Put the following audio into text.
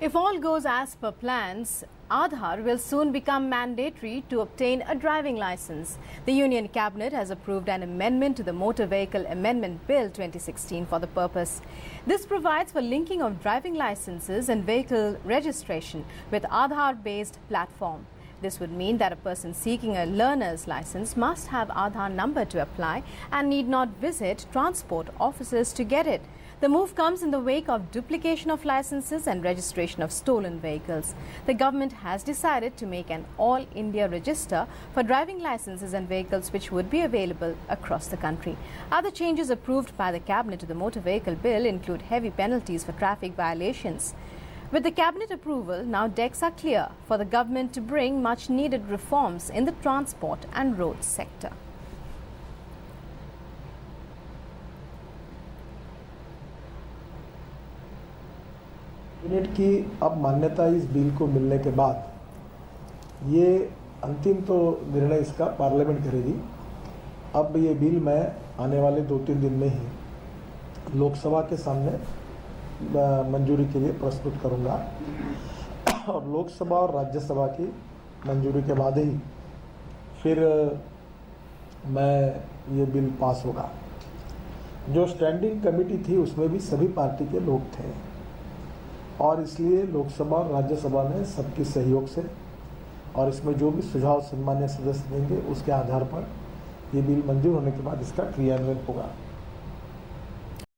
If all goes as per plans, Aadhaar will soon become mandatory to obtain a driving license. The Union Cabinet has approved an amendment to the Motor Vehicle Amendment Bill 2016 for the purpose. This provides for linking of driving licenses and vehicle registration with Aadhaar-based platform. This would mean that a person seeking a learner's license must have Aadhaar number to apply and need not visit transport offices to get it. The move comes in the wake of duplication of licenses and registration of stolen vehicles. The government has decided to make an all-India register for driving licenses and vehicles which would be available across the country. Other changes approved by the Cabinet to the Motor Vehicle Bill include heavy penalties for traffic violations. With the Cabinet approval, now decks are clear for the government to bring much-needed reforms in the transport and roads sector. Cabinet की अब मान्यता इस bill को मिलने के बाद ये अंतिम तो निर्णय इसका पार्लियामेंट करेगी। अब ये बिल मैं आने वाले 2-3 दिन में ही लोकसभा के सामने मंजूरी के लिए प्रस्तुत करूंगा और लोकसभा और राज्यसभा की मंजूरी के बाद ही फिर मैं ये बिल पास होगा। जो स्टैंडिंग कमेटी थी उसमें भी सभी पार्टी के लोग थे और इसलिए लोकसभा और राज्यसभा ने सबके सहयोग से और इसमें जो भी सुझाव सम्मान्य सदस्य देंगे उसके आधार पर ये बिल मंजूर होने के बाद इसका क्रियान्वयन होगा।